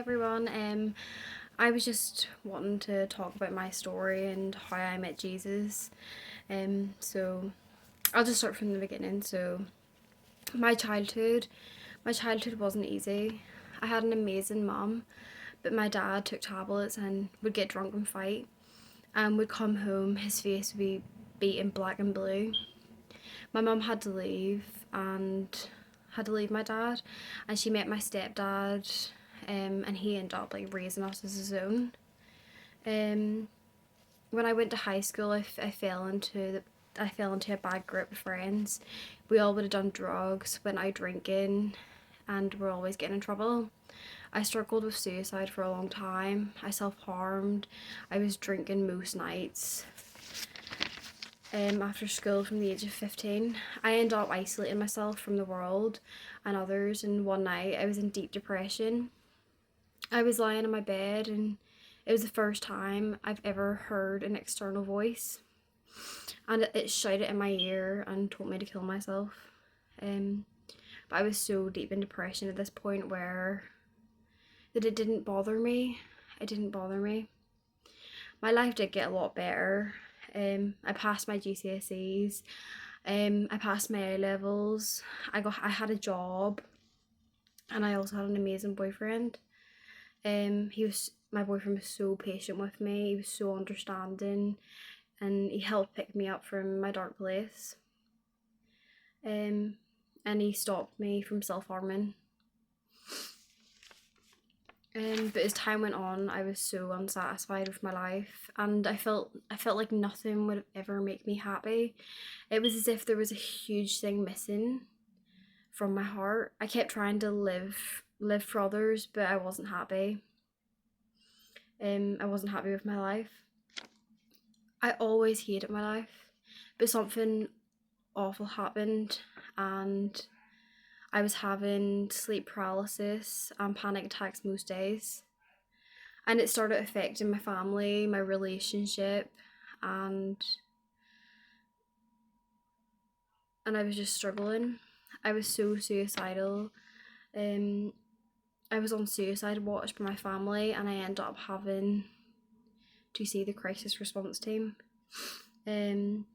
Everyone. I was just wanting to talk about my story and how I met Jesus. So I'll just start from the beginning. So my childhood, my childhood wasn't easy. I had an amazing mum, but my dad took tablets and would get drunk and fight, and would come home. His face would be beaten black and blue. My mum had to leave my dad, and she met my stepdad, and he ended up like raising us as his own. Um, when I went to high school, I fell into a bad group of friends. We all would have done drugs, went out drinking, and were always getting in trouble. I struggled with suicide for a long time. I self harmed. I was drinking most nights. After school from the age of 15, I ended up isolating myself from the world and others. And one night, I was in deep depression. I was lying in my bed, and it was the first time I've ever heard an external voice, and it shouted in my ear and told me to kill myself. Um, but I was so deep in depression at this point where that it didn't bother me. It didn't bother me. My life did get a lot better. I passed my GCSEs. I passed my A levels. I had a job, and I also had an amazing boyfriend. He was My boyfriend was so patient with me. He was so understanding, and he helped pick me up from my dark place. Um, and he stopped me from self harming. But as time went on, I was so unsatisfied with my life, and I felt like nothing would ever make me happy. It was as if there was a huge thing missing from my heart. I kept trying to live for others, but I wasn't happy. I wasn't happy with my life. I always hated my life, but something awful happened, and I was having sleep paralysis and panic attacks most days. And it started affecting my family, my relationship, and I was just struggling. I was so suicidal. Um, I was on suicide watch by my family, and I ended up having to see the crisis response team. Um,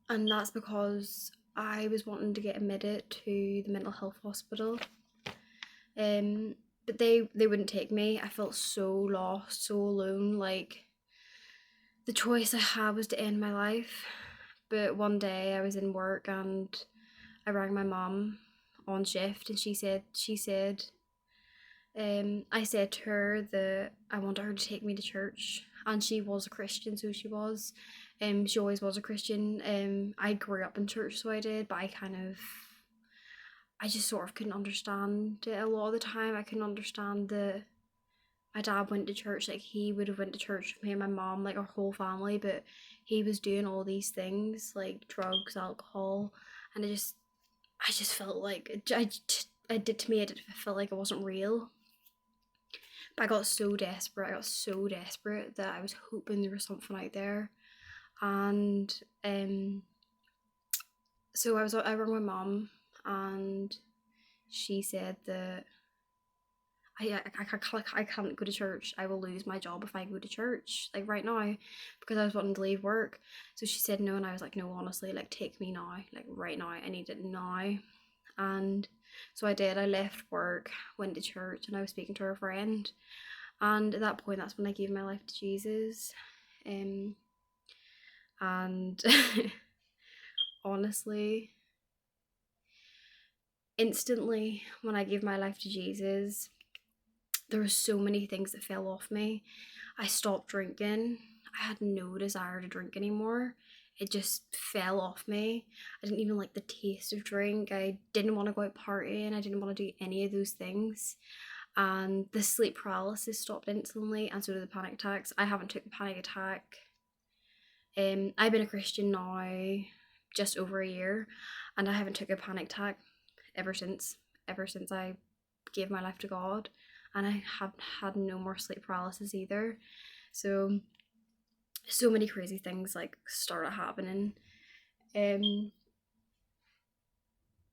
and that's because I was wanting to get admitted to the mental health hospital. Um, but they wouldn't take me. I felt so lost, so alone. Like the choice I had was to end my life. But one day I was in work, and I rang my mum on shift, and I said to her that I wanted her to take me to church, and she was a Christian, so she was. She always was a Christian. I grew up in church, so I did, but I just sort of couldn't understand it a lot of the time. I couldn't understand that my dad went to church, like he would have went to church with me and my mom, like our whole family, but he was doing all these things like drugs, alcohol, and I just felt like it did to me. It felt like it wasn't real. But I got so desperate. I got so desperate that I was hoping there was something out there, and so I rang my mom, and she said that I can't go to church. I will lose my job if I go to church, like right now, because I was wanting to leave work. So she said no, and I was like, no, honestly, like take me now, like right now. I need it now. And so I did. I left work, went to church, and I was speaking to her friend. And at that point, that's when I gave my life to Jesus. Um, and honestly, instantly when I gave my life to Jesus, there were so many things that fell off me. I stopped drinking. I had no desire to drink anymore. It just fell off me. I didn't even like the taste of drink. I didn't want to go out partying. I didn't want to do any of those things. And the sleep paralysis stopped instantly, and so did the panic attacks. I haven't took a panic attack. I've been a Christian now just over a year, and I haven't took a panic attack ever since. Ever since I gave my life to God, and I have had no more sleep paralysis either. So so many crazy things like started happening. I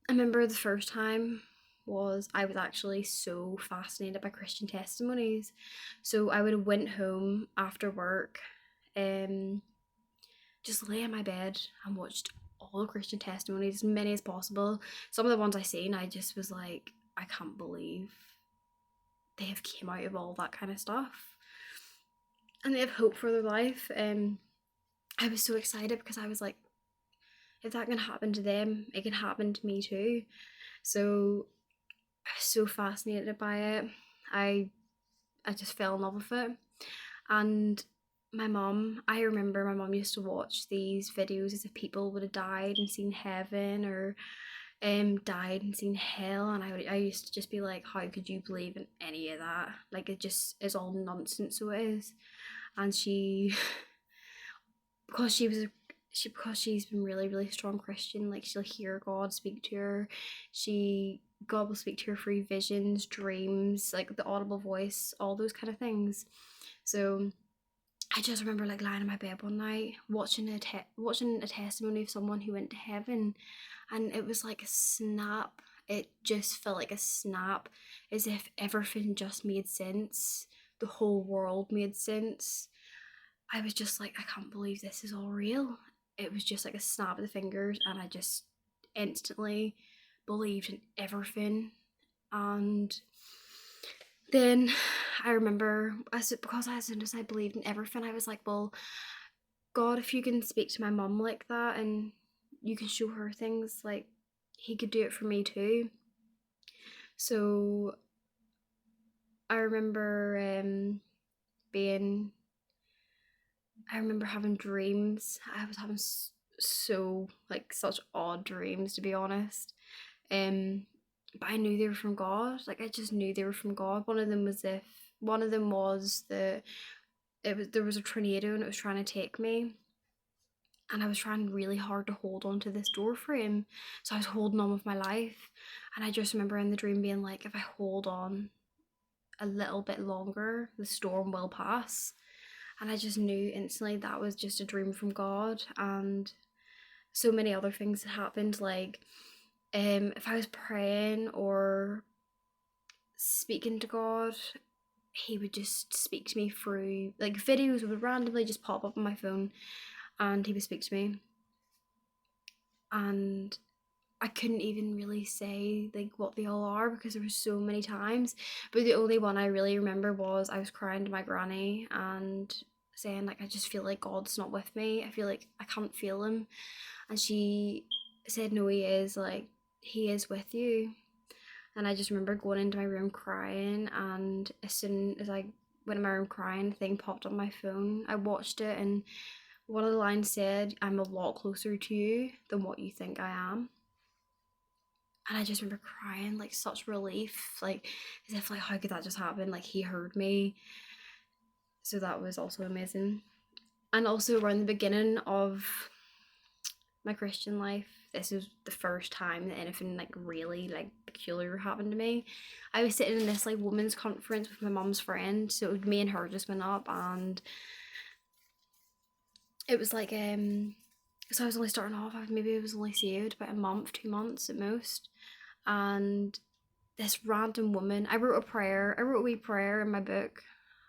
remember the first time was I was actually so fascinated by Christian testimonies. So I would have went home after work, um, just lay in my bed and watched all the Christian testimonies, as many as possible. Some of the ones I seen, I just was like, I can't believe they have came out of all that kind of stuff, and they have hope for their life. I was so excited because I was like, if that can happen to them, it can happen to me too. So I was so fascinated by it. I I just fell in love with it. And I remember my mum used to watch these videos as if people would have died and seen heaven, or died and seen hell, and I used to just be like, how could you believe in any of that? Like, it just is all nonsense. So it is. And she because she was because she's been really, really strong Christian, like, she'll hear God speak to her. God will speak to her through visions, dreams, like the audible voice, all those kind of things. So I just remember like lying in my bed one night watching a testimony of someone who went to heaven, and it was like a snap. It just felt like a snap, as if everything just made sense. The whole world made sense. I was just like, I can't believe this is all real. It was just like a snap of the fingers, and I just instantly believed in everything. And then I remember, because as soon as I believed in everything, I was like, well, God, if you can speak to my mum like that and you can show her things, like, he could do it for me too. So I remember being I remember having dreams. I was having so, like, such odd dreams, to be honest. Um, but I knew they were from God. Like, I just knew they were from God. One of them was there was a tornado and it was trying to take me, and I was trying really hard to hold on to this door frame. So I was holding on with my life, and I just remember in the dream being like, if I hold on a little bit longer, the storm will pass. And I just knew instantly that was just a dream from God. And so many other things had happened, like, if I was praying or speaking to God, he would just speak to me through, like, videos would randomly just pop up on my phone, and he would speak to me. And I couldn't even really say like what they all are because there were so many times. But the only one I really remember was I was crying to my granny and saying, like, I just feel like God's not with me. I feel like I can't feel him. And she said, no, he is, like, he is with you. And I just remember going into my room crying, and as soon as I went in my room crying, the thing popped on my phone. I watched it, and one of the lines said, I'm a lot closer to you than what you think I am. And I just remember crying, like, such relief, like, as if, like, how could that just happen? Like, he heard me. So that was also amazing. And also around the beginning of my Christian life, this was the first time that anything like really like peculiar happened to me. I was sitting in this like women's conference with my mum's friend, so it was me and her just went up, and it was like so I was only starting off, maybe I was only saved about a month, 2 months at most. And this random woman, I wrote a wee prayer in my book,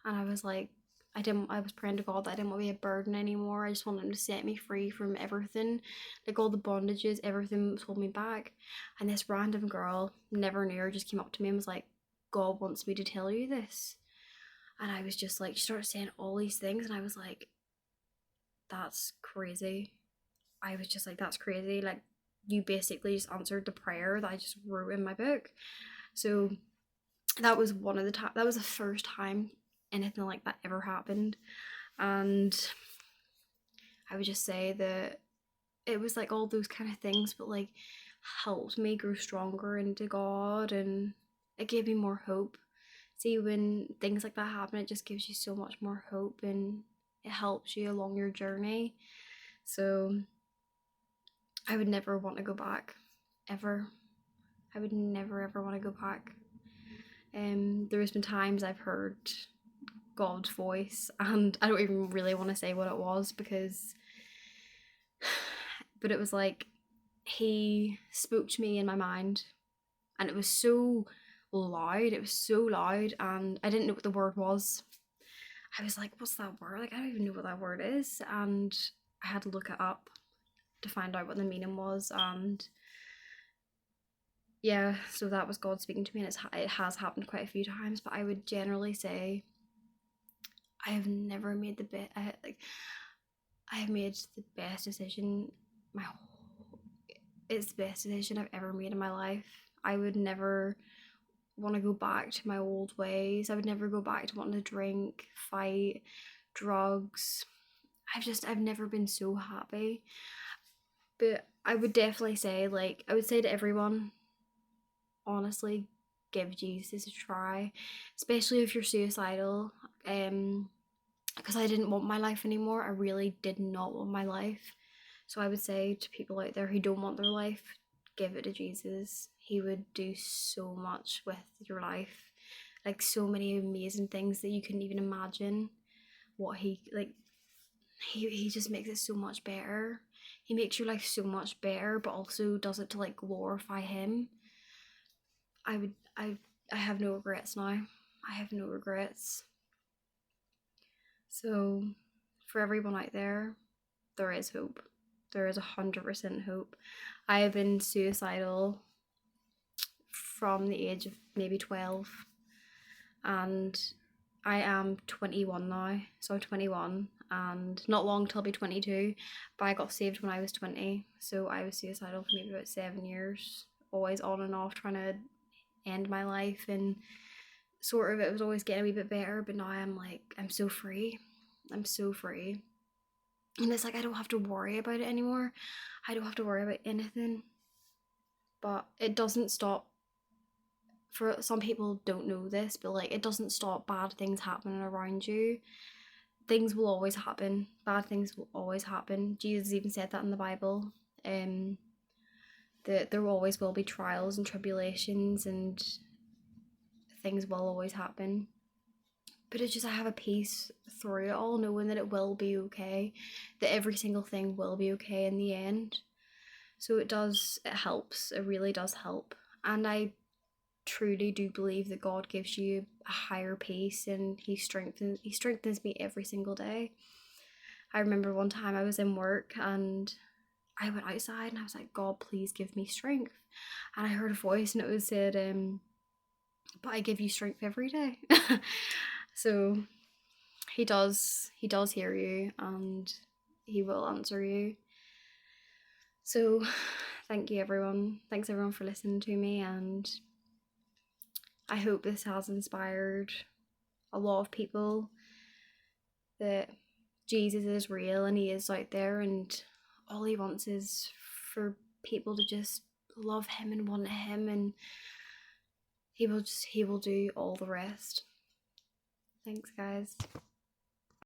and I was like, I was praying to God that I didn't want to be a burden anymore. I just wanted him to set me free from everything, like all the bondages, everything was holding me back. And this random girl, never knew her, just came up to me and was like, God wants me to tell you this. And I was just like, she started saying all these things, and I was like, that's crazy. I was just like, that's crazy. Like, you basically just answered the prayer that I just wrote in my book. So that was that was the first time anything like that ever happened. And I would just say that it was like all those kind of things, but like helped me grow stronger into God, and it gave me more hope. See, when things like that happen, it just gives you so much more hope, and it helps you along your journey. So I would never want to go back, ever. I would never ever want to go back. There has been times I've heard God's voice, and I don't even really want to say what it was, because but it was like he spoke to me in my mind, and it was so loud. It was so loud, and I didn't know what the word was. I was like, what's that word? Like, I don't even know what that word is. And I had to look it up to find out what the meaning was. And yeah, so that was God speaking to me, and it has happened quite a few times. But I would generally say I have never made the best. I have made the best decision. My whole, it's the best decision I've ever made in my life. I would never want to go back to my old ways. I would never go back to wanting to drink, fight, drugs. I've never been so happy. But I would definitely say, like, I would say to everyone, honestly, give Jesus a try, especially if you're suicidal. Because I didn't want my life anymore. I really did not want my life. So I would say to people out there who don't want their life, give it to Jesus. He would do so much with your life. Like, so many amazing things that you couldn't even imagine. What he just makes it so much better. He makes your life so much better, but also does it to like glorify him. I have no regrets now. I have no regrets. So for everyone out there is hope. There is 100% hope. I have been suicidal from the age of maybe 12, and I am 21 now. So I'm 21, and not long till I'll be 22. But I got saved when I was 20, so I was suicidal for maybe about 7 years, always on and off trying to end my life, and sort of it was always getting a wee bit better. But now I'm like, I'm so free. I'm so free. And it's like I don't have to worry about it anymore. I don't have to worry about anything. But it doesn't stop. For some people don't know this, but like, it doesn't stop bad things happening around you. Things will always happen. Bad things will always happen. Jesus even said that in the Bible. That there always will be trials and tribulations, and things will always happen. But it's just, I have a peace through it all, knowing that it will be okay, that every single thing will be okay in the end. So it helps, it really does help. And I truly do believe that God gives you a higher peace, and he strengthens me every single day. I remember one time I was in work, and I went outside and I was like, God, please give me strength. And I heard a voice, and it was said, but I give you strength every day. So he does hear you, and he will answer you. So thank you, everyone. Thanks everyone for listening to me, and I hope this has inspired a lot of people that Jesus is real and he is out there, and all he wants is for people to just love him and want him, and he will do all the rest. Thanks, guys.